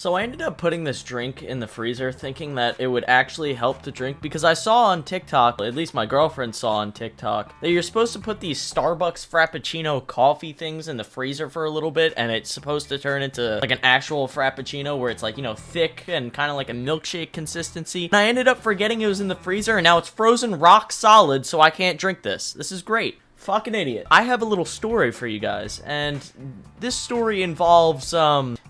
So I ended up putting this drink in the freezer thinking that it would actually help the drink because I saw on TikTok, at least my girlfriend saw on TikTok, that you're supposed to put these Starbucks Frappuccino coffee things in the freezer for a little bit and it's supposed to turn into like an actual Frappuccino where it's like, you know, thick and kind of like a milkshake consistency. And I ended up forgetting it was in the freezer and now it's frozen rock solid, so I can't drink this. This is great. Fucking idiot. I have a little story for you guys, and this story involves,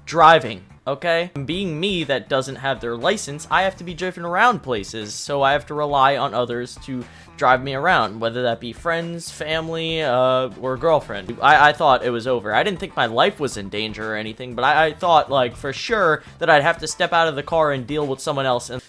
driving, okay? Being me that doesn't have their license, I have to be driven around places, so I have to rely on others to drive me around, whether that be friends, family, or girlfriend. I thought it was over. I didn't think my life was in danger or anything, but I thought, like, for sure that I'd have to step out of the car and deal with someone else. And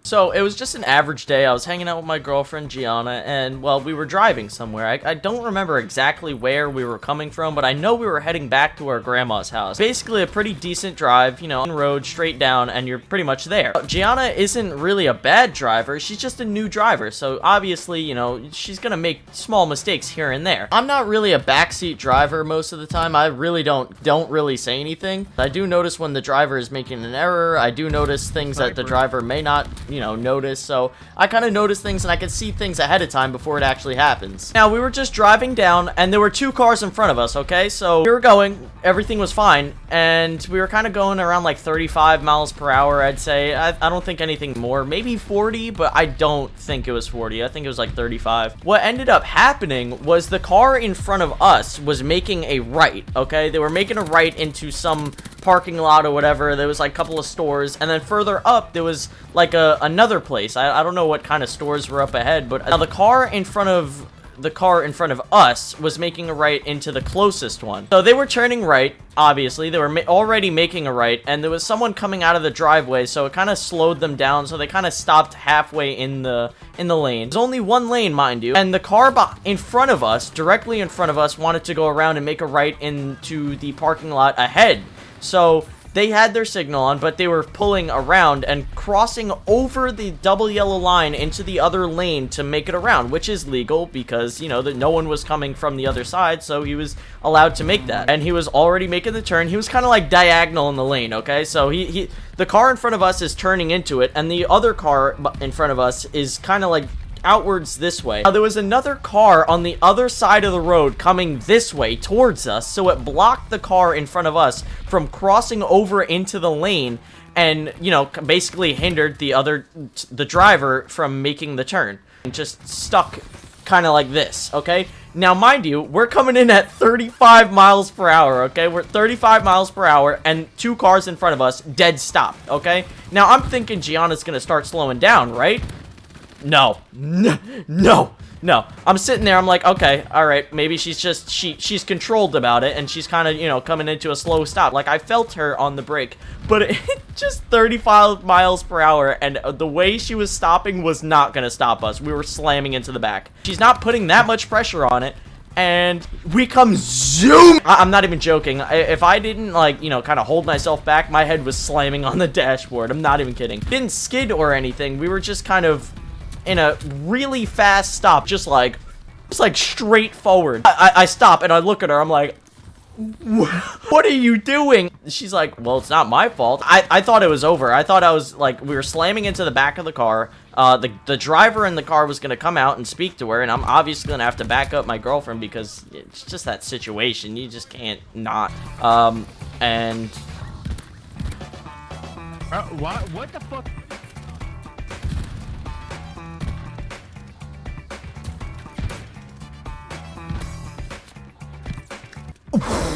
so, it was just an average day. I was hanging out with my girlfriend, Gianna, and, well, we were driving somewhere. I don't remember exactly where we were coming from, but I know we were heading back to our grandma's house. Basically, a pretty decent drive, you know, on the road, straight down, and you're pretty much there. Gianna isn't really a bad driver. She's just a new driver, so obviously, you know, she's gonna make small mistakes here and there. I'm not really a backseat driver most of the time. I really don't really say anything. I do notice when the driver is making an error. I do notice things that the driver may not, you know, notice, so I kind of notice things and I can see things ahead of time before it actually happens. Now, we were just driving down and there were two cars in front of us, okay? So we were going, everything was fine, and we were kind of going around like 35 miles per hour, I'd say. I don't think anything more, maybe 40, but I don't think it was 40. I think it was like 35. What ended up happening was the car in front of us was making a right, okay? They were making a right into some parking lot or whatever. There was like a couple of stores, and then further up there was like another place. I don't know what kind of stores were up ahead, but now the car in front of us was making a right into the closest one. So they were turning right, obviously. They were already making a right, and there was someone coming out of the driveway, so it kind of slowed them down, so they kind of stopped halfway in the lane. There's only one lane, mind you, and the car in front of us, directly in front of us, wanted to go around and make a right into the parking lot ahead. So they had their signal on, but they were pulling around and crossing over the double yellow line into the other lane to make it around, which is legal because, you know, that no one was coming from the other side, so he was allowed to make that. And he was already making the turn. He was kind of like diagonal in the lane, okay? So the car in front of us is turning into it, and the other car in front of us is kind of like outwards this way. Now, there was another car on the other side of the road coming this way towards us, so it blocked the car in front of us from crossing over into the lane and, you know, basically hindered the driver from making the turn. And just stuck kind of like this, okay? Now, mind you, we're coming in at 35 miles per hour, okay? We're 35 miles per hour, and two cars in front of us dead stopped, okay? Now, I'm thinking Gianna's gonna start slowing down, right? No. I'm sitting there, I'm like, okay, alright, maybe she's just, she's controlled about it, and she's kind of, you know, coming into a slow stop. Like, I felt her on the brake, but it just 35 miles per hour, and the way she was stopping was not gonna stop us. We were slamming into the back. She's not putting that much pressure on it, and we come zoom. I'm not even joking. If I didn't, like, you know, kind of hold myself back, my head was slamming on the dashboard. I'm not even kidding. Didn't skid or anything. We were just kind of in a really fast stop, just like straight forward. I stop and I look at her, I'm like, what are you doing? She's like, well, it's not my fault. I thought it was over. I thought I was like, we were slamming into the back of the car. The driver in the car was gonna come out and speak to her, and I'm obviously gonna have to back up my girlfriend because it's just that situation. You just can't not. And what the fuck?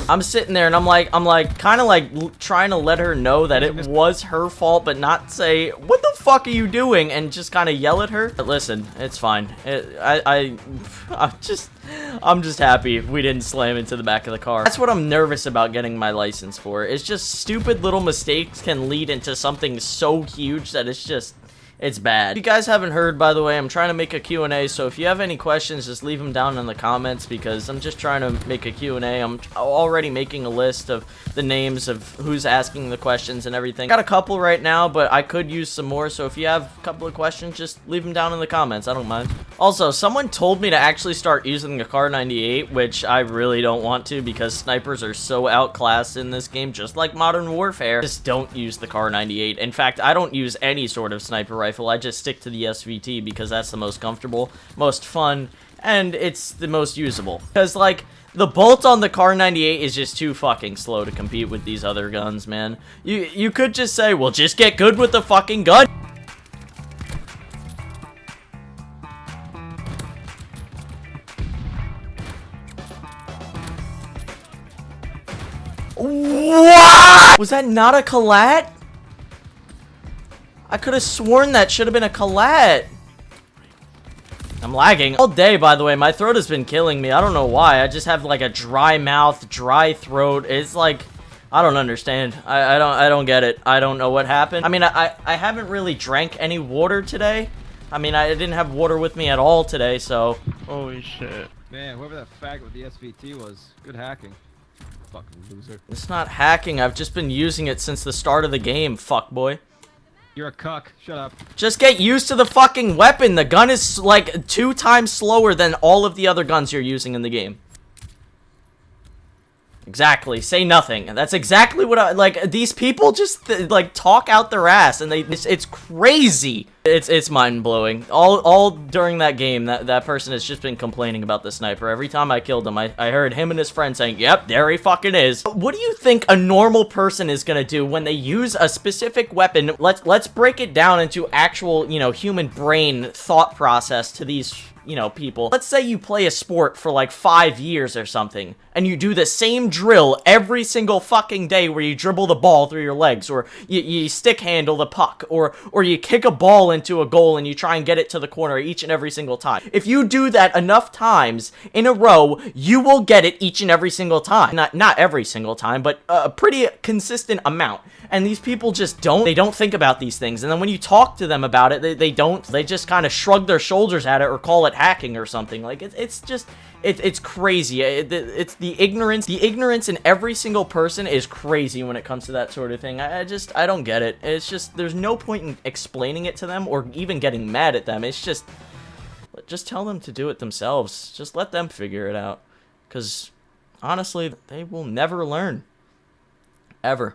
I'm sitting there and I'm like kind of like trying to let her know that it was her fault, but not say, what the fuck are you doing? And just kind of yell at her. But listen, it's fine. I'm just happy we didn't slam into the back of the car. That's what I'm nervous about getting my license for. It's just stupid little mistakes can lead into something so huge that It's bad. If you guys haven't heard, by the way, I'm trying to make a Q&A, so if you have any questions, just leave them down in the comments, because I'm just trying to make a Q&A. I'm already making a list of the names of who's asking the questions and everything. Got a couple right now, but I could use some more, so if you have a couple of questions, just leave them down in the comments. I don't mind. Also, someone told me to actually start using the Kar 98, which I really don't want to, because snipers are so outclassed in this game, just like Modern Warfare. Just don't use the Kar 98. In fact, I don't use any sort of sniper rifle. I just stick to the SVT because that's the most comfortable, most fun, and it's the most usable. Because, like, the bolt on the Kar 98 is just too fucking slow to compete with these other guns, man. You could just say, well, just get good with the fucking gun. What? Was that not a collat? I could have sworn that should have been a collat. I'm lagging all day, by the way. My throat has been killing me. I don't know why. I just have like a dry mouth, dry throat. It's like, I don't understand. I don't get it. I don't know what happened. I mean, I haven't really drank any water today. I mean, I didn't have water with me at all today, so. Holy shit. Man, whoever that faggot with the SVT was, good hacking. Fucking loser. It's not hacking. I've just been using it since the start of the game, fuckboy. You're a cuck. Shut up. Just get used to the fucking weapon. The gun is like 2 times slower than all of the other guns you're using in the game. Exactly. Say nothing. That's exactly what I like. These people just like talk out their ass, and it's crazy. It's mind blowing. All during that game, that person has just been complaining about the sniper. Every time I killed him, I heard him and his friend saying, "Yep, there he fucking is." What do you think a normal person is gonna do when they use a specific weapon? Let's break it down into actual, you know, human brain thought process to these, you know, people. Let's say you play a sport for like 5 years or something, and you do the same drill every single fucking day where you dribble the ball through your legs, or you stick handle the puck, or you kick a ball into a goal and you try and get it to the corner each and every single time. If you do that enough times in a row, you will get it each and every single time. Not every single time, but a pretty consistent amount. And these people just don't think about these things. And then when you talk to them about it, they just kind of shrug their shoulders at it or call it hacking or something. Like, it's crazy. It's the ignorance in every single person is crazy when it comes to that sort of thing. I don't get it. It's just, there's no point in explaining it to them or even getting mad at them. It's just tell them to do it themselves. Just let them figure it out. Because honestly, they will never learn. Ever.